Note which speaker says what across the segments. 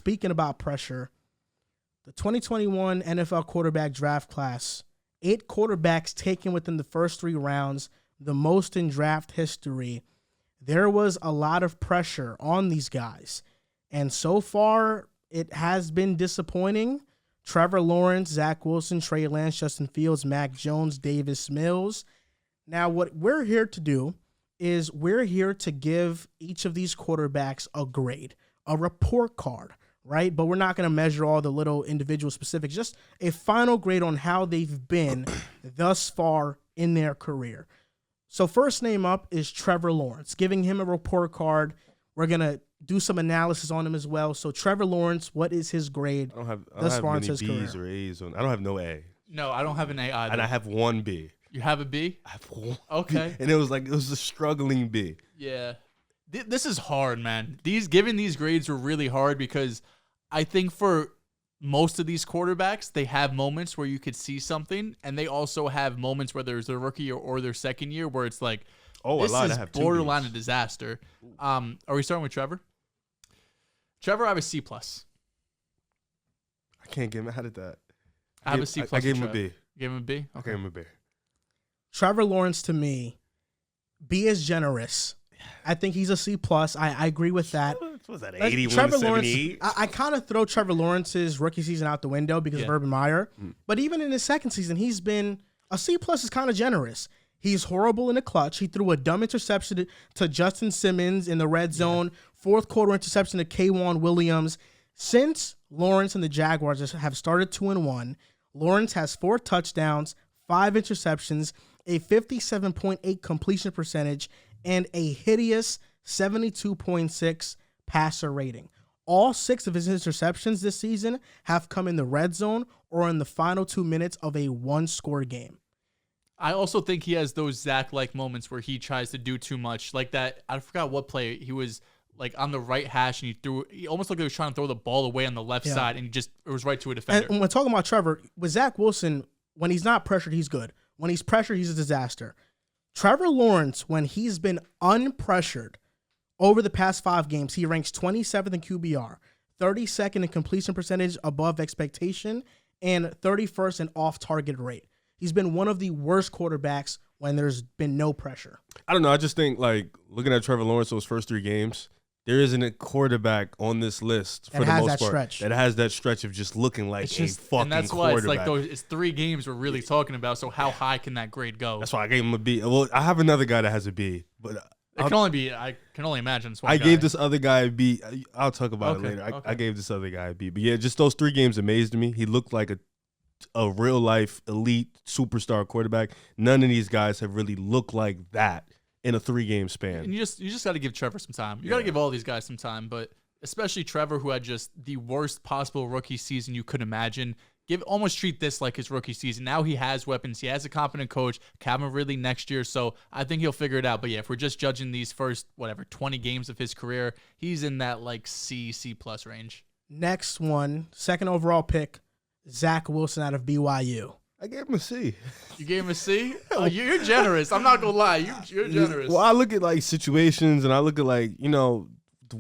Speaker 1: speaking about pressure, the 2021 NFL quarterback draft class, 8 quarterbacks taken within the first 3 rounds, the most in draft history. There was a lot of pressure on these guys. And so far, it has been disappointing. Trevor Lawrence, Zach Wilson, Trey Lance, Justin Fields, Mac Jones, Davis Mills. Now, what we're here to do is we're here to give each of these quarterbacks a grade, a report card, right? But we're not going to measure all the little individual specifics, just a final grade on how they've been thus far in their career. So first name up is Trevor Lawrence, giving him a report card. We're going to do some analysis on him as well. So Trevor Lawrence, what is his grade?
Speaker 2: I don't have many B's or A's. I don't have no A.
Speaker 3: No, I don't have an A either.
Speaker 2: And I have 1 B.
Speaker 3: You have a B?
Speaker 2: I have 1
Speaker 3: Okay.
Speaker 2: B. And it was a struggling B.
Speaker 3: Yeah. This is hard, man. Giving these grades were really hard because I think for most of these quarterbacks, they have moments where you could see something, and they also have moments where there's a rookie or their second year where it's like, this is borderline a disaster. Are we starting with Trevor? Trevor, I have a C+.
Speaker 2: I can't get mad at that.
Speaker 3: I have a C+.
Speaker 2: I gave him a B.
Speaker 3: You gave him a B?
Speaker 2: Okay. I gave him a B.
Speaker 1: Trevor Lawrence, to me, B is generous. I think he's a C+. I agree with that.
Speaker 2: What was that, 81
Speaker 1: Trevor
Speaker 2: to 78?
Speaker 1: Lawrence, I kind of throw Trevor Lawrence's rookie season out the window because of Urban Meyer. But even in his second season, he's been a C+ is kind of generous. He's horrible in the clutch. He threw a dumb interception to Justin Simmons in the red zone. Fourth quarter interception to K'Wan Williams. Since Lawrence and the Jaguars have started 2-1, Lawrence has 4 touchdowns, 5 interceptions, a 57.8 completion percentage, and a hideous 72.6 passer rating. All 6 of his interceptions this season have come in the red zone or in the final 2 minutes of a 1-score game.
Speaker 3: I also think he has those Zach-like moments where he tries to do too much. Like that, I forgot what play. He was like on the right hash and he almost looked like he was trying to throw the ball away on the left side, and it was right to a defender.
Speaker 1: And when talking about Trevor, with Zach Wilson, when he's not pressured, he's good. When he's pressured, he's a disaster. Trevor Lawrence, when he's been unpressured over the past 5 games, he ranks 27th in QBR, 32nd in completion percentage above expectation, and 31st in off-target rate. He's been one of the worst quarterbacks when there's been no pressure.
Speaker 2: I don't know. I just think, like, looking at Trevor Lawrence those first 3 games, there isn't a quarterback on this list for the most part that has that stretch of just looking like a fucking quarterback.
Speaker 3: And that's why it's like it's 3 games we're really talking about. So how high can that grade go?
Speaker 2: That's why I gave him a B. Well, I have another guy that has a B, but
Speaker 3: it can only be. I can only imagine.
Speaker 2: I gave this other guy a B. I'll talk about it later. I gave this other guy a B. But yeah, just those 3 games amazed me. He looked like a real life elite superstar quarterback. None of these guys have really looked like that in a 3-game span.
Speaker 3: And you just got to give Trevor some time. You got to give all these guys some time, but especially Trevor, who had just the worst possible rookie season you could imagine. Almost treat this like his rookie season. Now he has weapons. He has a competent coach. Calvin Ridley next year, so I think he'll figure it out. But yeah, if we're just judging these first 20 games of his career, he's in that like C+ range.
Speaker 1: Next one, second overall pick, Zach Wilson out of BYU.
Speaker 2: I gave him a C.
Speaker 3: You gave him a C? Oh, you're generous. I'm not going to lie. You're generous.
Speaker 2: Well, I look at, like, situations, and I look at, like,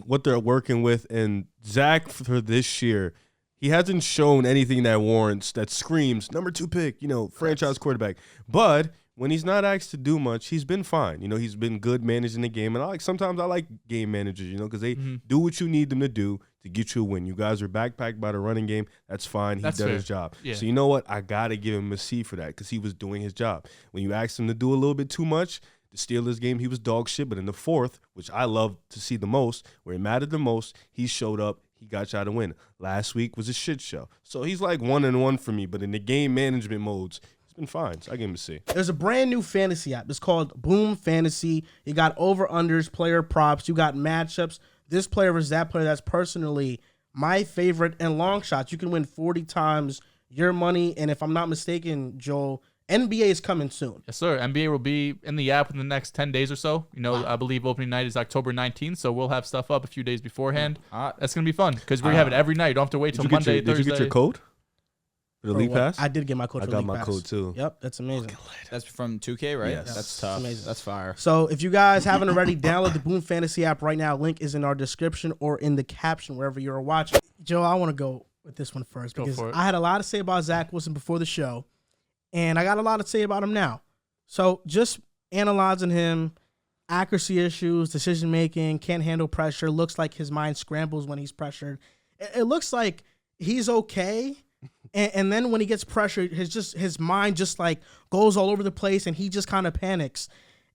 Speaker 2: what they're working with. And Zach, for this year, he hasn't shown anything that screams, number 2 pick, franchise quarterback. But when he's not asked to do much, he's been fine. He's been good managing the game. And sometimes I like game managers, because they do what you need them to do to get you a win. You guys are backpacked by the running game. That's fine. He done his job. Yeah. So you know what? I got to give him a C for that because he was doing his job. When you asked him to do a little bit too much, the Steelers game, he was dog shit. But in the 4th, which I love to see the most, where it mattered the most, he showed up. He got you to win. Last week was a shit show. So he's like 1-1 for me. But in the game management modes, it's been fine. So I give him a C.
Speaker 1: There's a brand new fantasy app. It's called Boom Fantasy. You got over-unders, player props. You got matchups. This player versus that player. That's personally my favorite and long shots. You can win 40 times your money. And if I'm not mistaken, Joel, NBA is coming soon.
Speaker 3: Yes, sir. NBA will be in the app in the next 10 days or so. Wow. I believe opening night is October 19th, so we'll have stuff up a few days beforehand. That's going to be fun because we have it every night. You don't have to wait till Monday, Thursday.
Speaker 2: Did you get your code? For the league pass?
Speaker 1: I did get my code
Speaker 2: I
Speaker 1: for
Speaker 2: got
Speaker 1: league
Speaker 2: my
Speaker 1: pass.
Speaker 2: code too.
Speaker 1: Yep, that's amazing.
Speaker 4: That's from 2K, right?
Speaker 2: Yes.
Speaker 4: That's tough.
Speaker 1: Amazing.
Speaker 4: That's fire.
Speaker 1: So if you guys haven't already, download the Boom Fantasy app right now. Link is in our description or in the caption wherever you're watching. Joe, I want to go with this one first because I had a lot to say about Zach Wilson before the show, and I got a lot to say about him now. So just analyzing him, accuracy issues, decision making, can't handle pressure, looks like his mind scrambles when he's pressured. It looks like he's okay. And then when he gets pressured, his mind just like goes all over the place and he just kind of panics.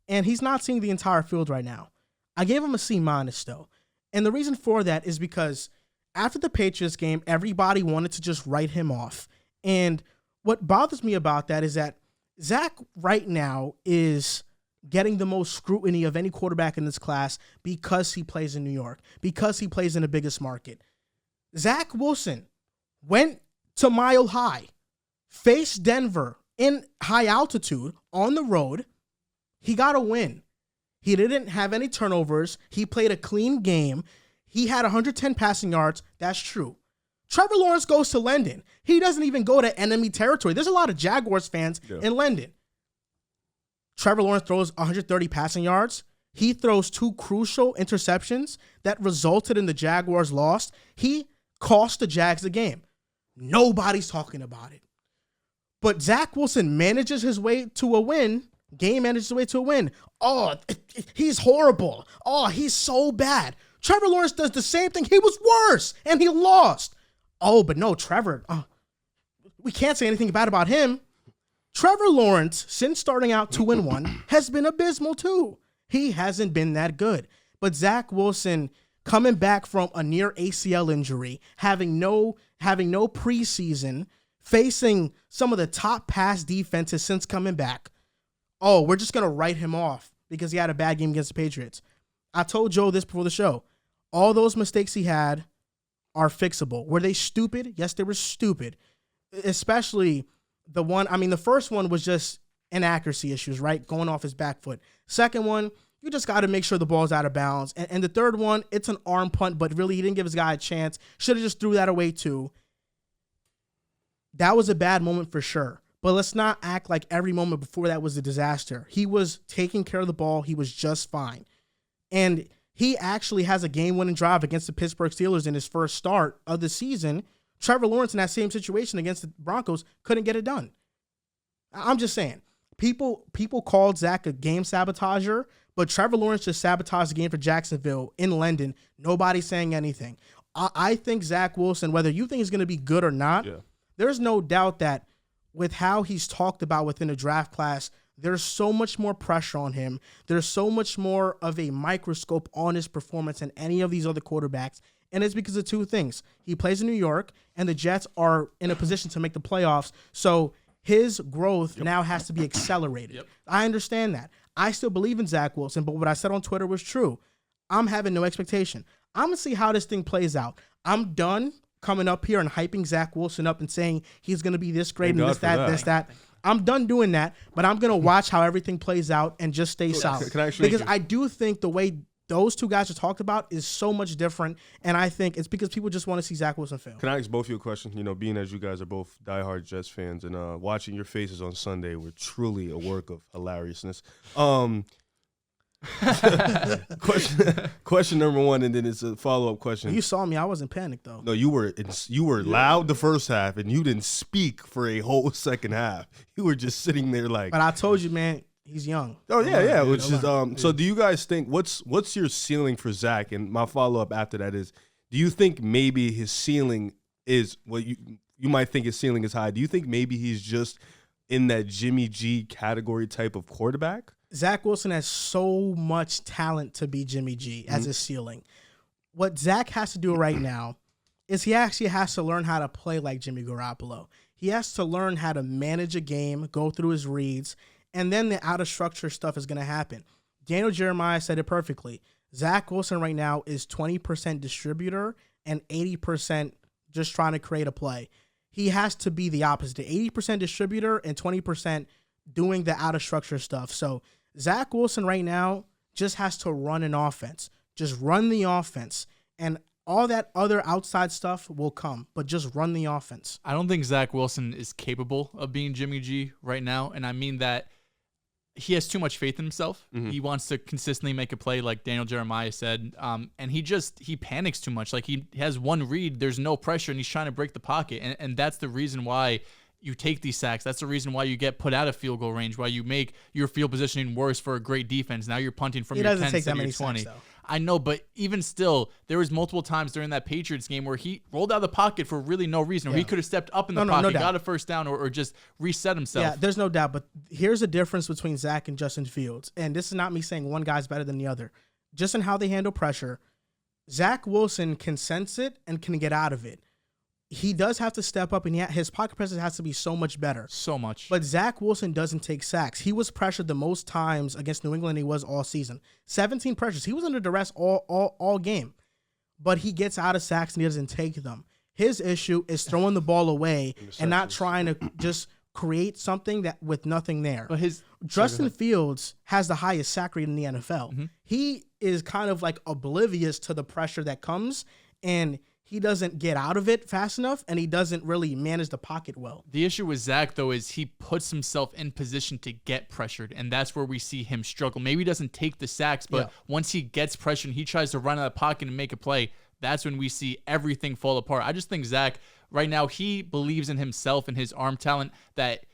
Speaker 1: And he's not seeing the entire field right now. I gave him a C- though. And the reason for that is because after the Patriots game, everybody wanted to just write him off. And what bothers me about that is that Zach right now is getting the most scrutiny of any quarterback in this class because he plays in New York, because he plays in the biggest market. Zach Wilson went to Mile High, faced Denver in high altitude on the road. He got a win. He didn't have any turnovers. He played a clean game. He had 110 passing yards. That's true. Trevor Lawrence goes to London. He doesn't even go to enemy territory. There's a lot of Jaguars fans in London. Trevor Lawrence throws 130 passing yards. He throws 2 crucial interceptions that resulted in the Jaguars' loss. He cost the Jags the game. Nobody's talking about it. But Zach Wilson manages his way to a win. Game manages his way to a win. Oh, he's horrible. Oh, he's so bad. Trevor Lawrence does the same thing. He was worse, and he lost. Oh, but no, Trevor. We can't say anything bad about him. Trevor Lawrence, since starting out 2-1, has been abysmal too. He hasn't been that good. But Zach Wilson, coming back from a near ACL injury, having no preseason, facing some of the top pass defenses since coming back. Oh, we're just going to write him off because he had a bad game against the Patriots. I told Joe this before the show. All those mistakes he had are fixable. Were they stupid? Yes, they were stupid. Especially the one, the first one was just inaccuracy issues, right? Going off his back foot. Second one, you just got to make sure the ball's out of bounds. And the third one, it's an arm punt, but really he didn't give his guy a chance. Should have just threw that away too. That was a bad moment for sure. But let's not act like every moment before that was a disaster. He was taking care of the ball. He was just fine. And he actually has a game-winning drive against the Pittsburgh Steelers in his first start of the season. Trevor Lawrence in that same situation against the Broncos couldn't get it done. I'm just saying. People called Zach a game sabotager, but Trevor Lawrence just sabotaged the game for Jacksonville in London. Nobody's saying anything. I think Zach Wilson, whether you think he's going to be good or not, there's no doubt that with how he's talked about within the draft class, there's so much more pressure on him. There's so much more of a microscope on his performance than any of these other quarterbacks. And it's because of 2 things. He plays in New York, and the Jets are in a position to make the playoffs. So his growth now has to be accelerated. I understand that. I still believe in Zach Wilson, but what I said on Twitter was true. I'm having no expectation. I'm going to see how this thing plays out. I'm done coming up here and hyping Zach Wilson up and saying he's going to be this great and this, that. I'm done doing that, but I'm going to watch how everything plays out and just stay solid. Because I do think the way those 2 guys are talked about is so much different, and I think it's because people just want to see Zach Wilson fail.
Speaker 2: Can I ask both of you a question? Being as you guys are both diehard Jets fans and watching your faces on Sunday were truly a work of hilariousness. Question number 1, and then it's a follow-up question.
Speaker 1: You saw me. I wasn't panicked, though.
Speaker 2: No, you were loud the first half, and you didn't speak for a whole second half. You were just sitting there like.
Speaker 1: But I told you, man, he's young.
Speaker 2: Oh yeah. Which is So do you guys think what's your ceiling for Zach? And my follow-up after that is, do you think maybe his ceiling is what you might think his ceiling is high? Do you think maybe he's just in that Jimmy G category type of quarterback?
Speaker 1: Zach Wilson has so much talent to be Jimmy G as his ceiling. What Zach has to do right now is he actually has to learn how to play like Jimmy Garoppolo. He has to learn how to manage a game, go through his reads, and then the out-of-structure stuff is going to happen. Daniel Jeremiah said it perfectly. Zach Wilson right now is 20% distributor and 80% just trying to create a play. He has to be the opposite, 80% distributor and 20% doing the out-of-structure stuff. So Zach Wilson right now just has to run an offense. Just run the offense. And All that other outside stuff will come, but just run the offense.
Speaker 3: I don't think Zach Wilson is capable of being Jimmy G right now, and I mean that he has too much faith in himself.
Speaker 2: Mm-hmm.
Speaker 3: He wants to consistently make a play, like Daniel Jeremiah said, and he panics too much. Like he has one read, there's no pressure, and he's trying to break the pocket, and that's the reason why you take these sacks. That's the reason why you get put out of field goal range, why you make your field positioning worse for a great defense. Now you're punting from your 10 to your 20.
Speaker 1: Sacks,
Speaker 3: I know, but even still, there was multiple times during that Patriots game where he rolled out of the pocket for really no reason, or he could have stepped up in the pocket, got a first down, or just reset himself.
Speaker 1: Yeah, there's no doubt. But here's the difference between Zach and Justin Fields. And this is not me saying one guy's better than the other. Just in how they handle pressure, Zach Wilson can sense it and can get out of it. He does have to step up, and his pocket presence has to be so much better.
Speaker 3: So much.
Speaker 1: But Zach Wilson doesn't take sacks. He was pressured the most times against New England than he was all season. 17 pressures. He was under duress all game. But he gets out of sacks, and he doesn't take them. His issue is throwing the ball away and not trying to just create something that with nothing there.
Speaker 3: But
Speaker 1: Justin Fields has the highest sack rate in the NFL.
Speaker 3: Mm-hmm.
Speaker 1: He is kind of like oblivious to the pressure that comes, and he doesn't get out of it fast enough, and he doesn't really manage the pocket well.
Speaker 3: The issue with Zach, though, is he puts himself in position to get pressured, and that's where we see him struggle. Maybe he doesn't take the sacks, but once he gets pressured and he tries to run out of the pocket and make a play, that's when we see everything fall apart. I just think Zach, right now, he believes in himself and his arm talent that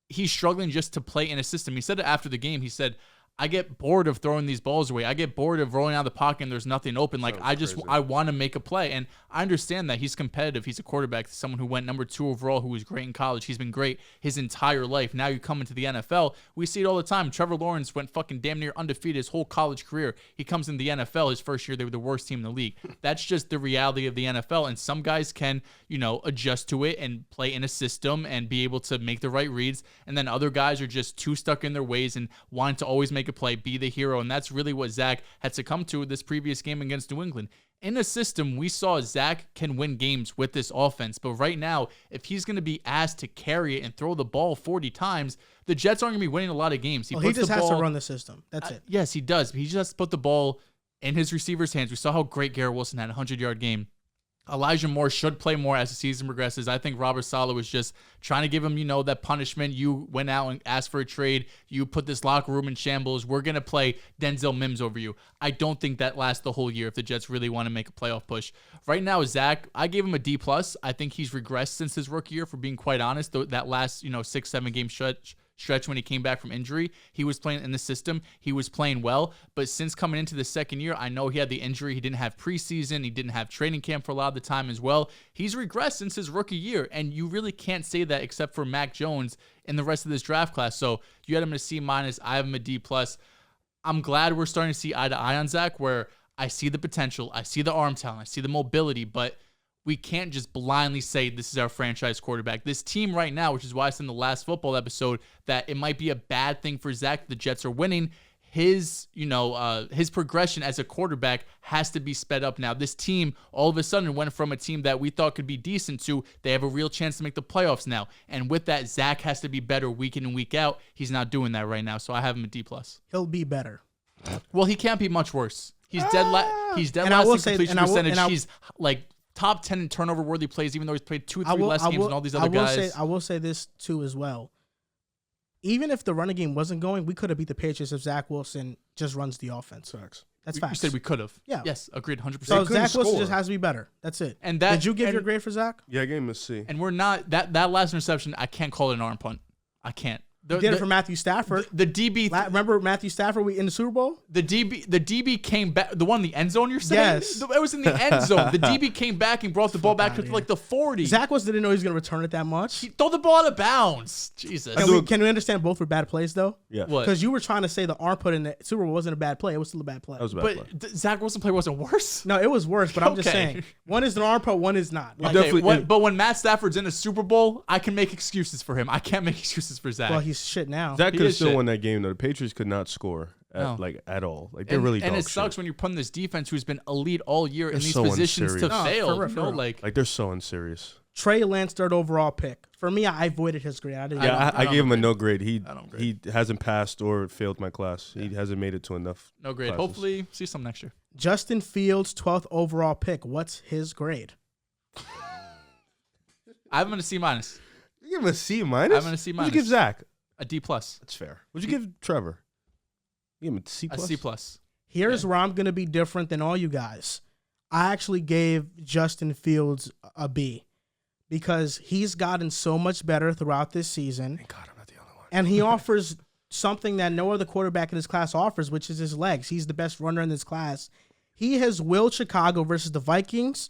Speaker 3: he's struggling just to play in a system. He said it after the game. He said, I get bored of throwing these balls away. I get bored of rolling out of the pocket and there's nothing open. Like, I want to make a play. And I understand that he's competitive. He's a quarterback, someone who went number 2 overall, who was great in college. He's been great his entire life. Now you come into the NFL. We see it all the time. Trevor Lawrence went fucking damn near undefeated his whole college career. He comes in the NFL. His first year, they were the worst team in the league. That's just the reality of the NFL. And some guys can, adjust to it and play in a system and be able to make the right reads. And then other guys are just too stuck in their ways and wanting to always make a play, be the hero. And that's really what Zach had succumbed to this previous game against New England. In a system, we saw Zach can win games with this offense. But right now, if he's going to be asked to carry it and throw the ball 40 times, the Jets aren't going to be winning a lot of games.
Speaker 1: He just has to run the system. That's it.
Speaker 3: Yes, he does. He just has to put the ball in his receiver's hands. We saw how great Garrett Wilson had a 100-yard game. Elijah Moore should play more as the season progresses. I think Robert Saleh was just trying to give him, that punishment. You went out and asked for a trade. You put this locker room in shambles. We're going to play Denzel Mims over you. I don't think that lasts the whole year if the Jets really want to make a playoff push. Right now, Zach, I gave him a D+. I think he's regressed since his rookie year, for being quite honest. That last, 6-7 game stretch when he came back from injury, he was playing in the system. He was playing well, but since coming into the second year, I know he had the injury. He didn't have preseason. He didn't have training camp for a lot of the time as well. He's regressed since his rookie year, and you really can't say that except for Mac Jones in the rest of this draft class. So you had him a C-. I have him a D+. I'm glad we're starting to see eye to eye on Zach, where I see the potential, I see the arm talent, I see the mobility, but we can't just blindly say this is our franchise quarterback. This team right now, which is why I said in the last football episode that it might be a bad thing for Zach that the Jets are winning. His progression as a quarterback has to be sped up now. This team all of a sudden went from a team that we thought could be decent to they have a real chance to make the playoffs now. And with that, Zach has to be better week in and week out. He's not doing that right now, so I have him a D+.
Speaker 1: He'll be better.
Speaker 3: Well, he can't be much worse. He's dead last in completion percentage. He's like top 10 in turnover-worthy plays, even though he's played 2-3 less games than all these other guys.
Speaker 1: I will say this, too, as well. Even if the running game wasn't going, we could have beat the Patriots if Zach Wilson just runs the offense.
Speaker 2: Facts.
Speaker 1: That's facts.
Speaker 3: You said we could have.
Speaker 1: Yeah.
Speaker 3: Yes, agreed 100%.
Speaker 1: So Zach Wilson just has to be better. That's it.
Speaker 3: And
Speaker 1: did you give your grade for Zach?
Speaker 2: Yeah, I gave him a C.
Speaker 3: And we're not, that last interception, I can't call it an arm punt. I can't.
Speaker 1: Did it for Matthew Stafford.
Speaker 3: The DB.
Speaker 1: Remember Matthew Stafford in the Super Bowl?
Speaker 3: The DB came back. The one in the end zone you're saying?
Speaker 1: Yes.
Speaker 3: It was in the end zone. The DB came back and brought the ball back to like the 40.
Speaker 1: Zach Wilson didn't know he was going to return it that much.
Speaker 3: He threw the ball out of bounds. Jesus.
Speaker 1: Can we understand both were bad plays, though?
Speaker 2: Yeah.
Speaker 1: Because you were trying to say the arm put in the Super Bowl wasn't a bad play. It was still a bad play.
Speaker 2: That was a bad play.
Speaker 3: Zach Wilson's play wasn't worse?
Speaker 1: No, it was worse, but I'm just saying. One is an arm put, one is not.
Speaker 3: But when Matt Stafford's in a Super Bowl, I can make excuses for him. I can't make excuses for Zach.
Speaker 1: Well, he's shit now.
Speaker 2: Zach could have still won that game, though. The Patriots could not score at all. Like, they're really dog
Speaker 3: And it
Speaker 2: shit.
Speaker 3: sucks when you're putting this defense who's been elite all year in these positions to fail.
Speaker 2: Like, they're so unserious.
Speaker 1: Trey Lance, 3rd overall pick. For me, I avoided his grade.
Speaker 2: I gave him a no grade. He hasn't passed or failed my class. He hasn't made it to enough
Speaker 3: No grade.
Speaker 2: classes.
Speaker 3: Hopefully, see some next year.
Speaker 1: Justin Fields, 12th overall pick. What's his grade?
Speaker 3: I have him in a C minus.
Speaker 2: You give him a C
Speaker 3: I
Speaker 2: minus?
Speaker 3: have him in a C minus.
Speaker 2: What'd you give Zach?
Speaker 3: A D plus.
Speaker 2: That's fair. What'd you give Trevor? You give him a C
Speaker 3: A
Speaker 2: plus?
Speaker 3: C plus.
Speaker 1: Here's where I'm going to be different than all you guys. I actually gave Justin Fields a B because he's gotten so much better throughout this season.
Speaker 2: Thank God I'm not the only one.
Speaker 1: And he offers something that no other quarterback in this class offers, which is his legs. He's the best runner in this class. He has willed Chicago versus the Vikings,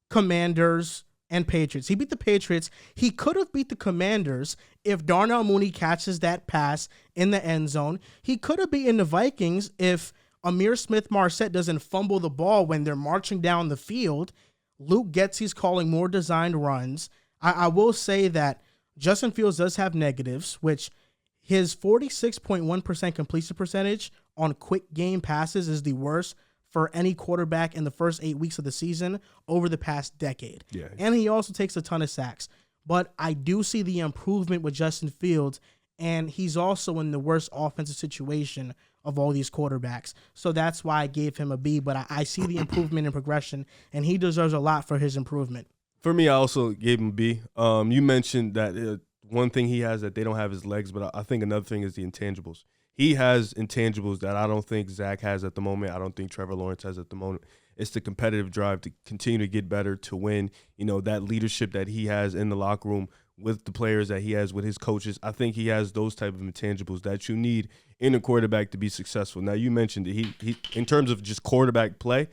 Speaker 1: Commanders, and Patriots. He beat the Patriots. He could have beat the Commanders if Darnell Mooney catches that pass in the end zone. He could have beaten the Vikings if Amir Smith-Marset doesn't fumble the ball when they're marching down the field. Luke Getsy's calling more designed runs. I will say that Justin Fields does have negatives, which his 46.1% completion percentage on quick game passes is the worst for any quarterback in the first 8 weeks of the season over the past decade.
Speaker 2: Yeah.
Speaker 1: And he also takes a ton of sacks. But I do see the improvement with Justin Fields, and he's also in the worst offensive situation of all these quarterbacks. So that's why I gave him a B, but I see the improvement and progression, and he deserves a lot for his improvement.
Speaker 2: For me, I also gave him a B. You mentioned that one thing he has that they don't have his legs, but I think another thing is the intangibles. He has intangibles that I don't think Zach has at the moment. I don't think Trevor Lawrence has at the moment. It's the competitive drive to continue to get better, to win. You know, that leadership that he has in the locker room with the players that he has with his coaches. I think he has those type of intangibles that you need in a quarterback to be successful. Now, you mentioned that he in terms of just quarterback play,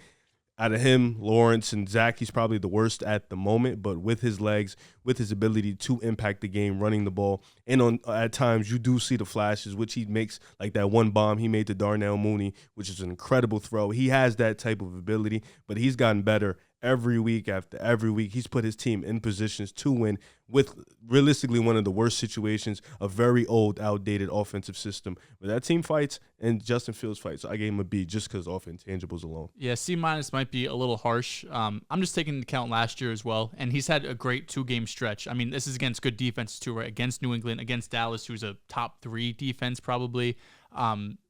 Speaker 2: out of him, Lawrence, and Zach, he's probably the worst at the moment, but with his legs, with his ability to impact the game, running the ball, and at times you do see the flashes, which he makes, like that one bomb he made to Darnell Mooney, which is an incredible throw. He has that type of ability, but he's gotten better every week after every week. He's put his team in positions to win with realistically one of the worst situations, a very old, outdated offensive system. But that team fights and Justin Fields fights. So I gave him a B just because off intangibles alone.
Speaker 3: Yeah, C minus might be a little harsh. I'm just taking into account last year as well, and he's had a great 2-game stretch. I mean, this is against good defenses too, right? Against New England, against Dallas, who's a top 3 defense probably.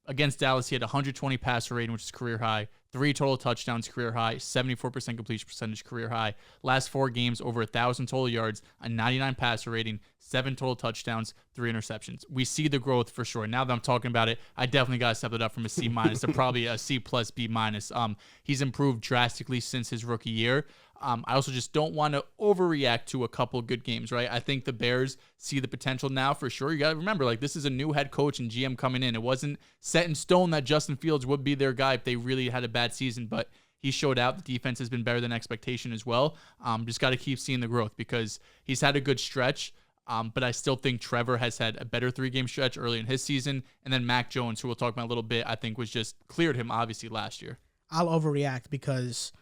Speaker 3: Against Dallas, he had 120 passer rating, which is career high. 3 total touchdowns, career high. 74% completion percentage, career high. Last 4 games, over 1,000 total yards, a 99 passer rating, 7 total touchdowns, 3 interceptions. We see the growth for sure. Now that I'm talking about it, I definitely got to step it up from a C minus to probably a C plus B minus. He's improved drastically since his rookie year. I also just don't want to overreact to a couple good games, right? I think the Bears see the potential now for sure. You got to remember, like, this is a new head coach and GM coming in. It wasn't set in stone that Justin Fields would be their guy if they really had a bad season, but he showed out. The defense has been better than expectation as well. Just got to keep seeing the growth because he's had a good stretch. But I still think Trevor has had a better 3-game stretch early in his season. And then Mac Jones, who we'll talk about in a little bit, I think was just cleared him obviously last year.
Speaker 1: I'll overreact because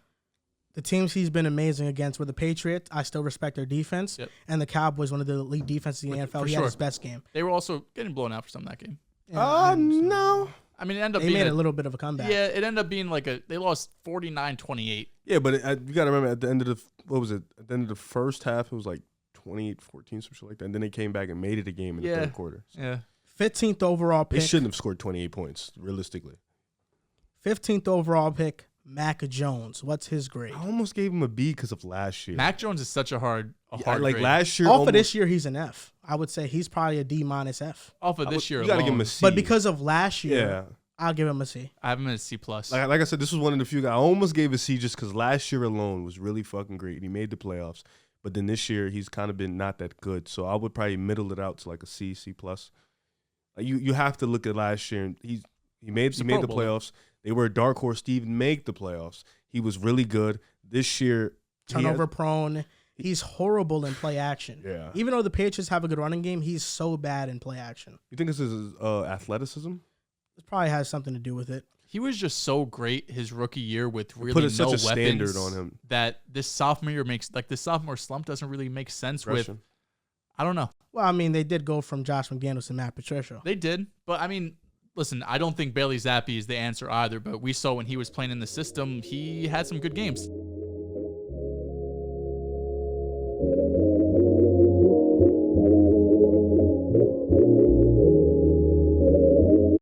Speaker 1: the teams he's been amazing against were the Patriots. I still respect their defense. Yep. And the Cowboys, one of the elite defenses in the NFL. He had his best game.
Speaker 3: They were also getting blown out for some of that game.
Speaker 1: No.
Speaker 3: I mean, it ended up
Speaker 1: they
Speaker 3: being
Speaker 1: made a little bit of a comeback.
Speaker 3: Yeah, it ended up being like they lost 49-28.
Speaker 2: Yeah, but you got to remember at the end of at the end of the first half, it was like 28-14, some shit like that. And then they came back and made it a game in the third quarter. So.
Speaker 3: Yeah.
Speaker 1: 15th overall pick.
Speaker 2: They shouldn't have scored 28 points, realistically.
Speaker 1: 15th overall pick, Mac Jones. What's his grade?
Speaker 2: I almost gave him a B because of last year.
Speaker 3: Mac Jones is such a hard
Speaker 2: like
Speaker 3: grade.
Speaker 2: last year.
Speaker 1: Off of this year, he's an F. I would say he's probably a D minus F.
Speaker 3: Off of this year,
Speaker 2: you got to give him a C.
Speaker 1: But because of last year,
Speaker 2: yeah.
Speaker 1: I'll give him a C.
Speaker 3: I have him as a C plus.
Speaker 2: Like I said, this was one of the few guys. I almost gave a C just because last year alone was really fucking great. He made the playoffs, but then this year he's kind of been not that good. So I would probably middle it out to like a C, C plus. You have to look at last year. And he made the playoffs. They were a dark horse to even make the playoffs. He was really good this year.
Speaker 1: Turnover prone. He's horrible in play action.
Speaker 2: Yeah.
Speaker 1: Even though the Patriots have a good running game, he's so bad in play action.
Speaker 2: You think this is athleticism?
Speaker 1: This probably has something to do with it.
Speaker 3: He was just so great his rookie year with really
Speaker 2: put
Speaker 3: no
Speaker 2: such a
Speaker 3: weapons
Speaker 2: standard on him
Speaker 3: that this sophomore year this sophomore slump doesn't really make sense with. I don't know.
Speaker 1: Well, I mean, they did go from Josh McDaniels to Matt Patricia.
Speaker 3: They did, but I mean, listen, I don't think Bailey Zappi is the answer either. But we saw when he was playing in the system, he had some good games.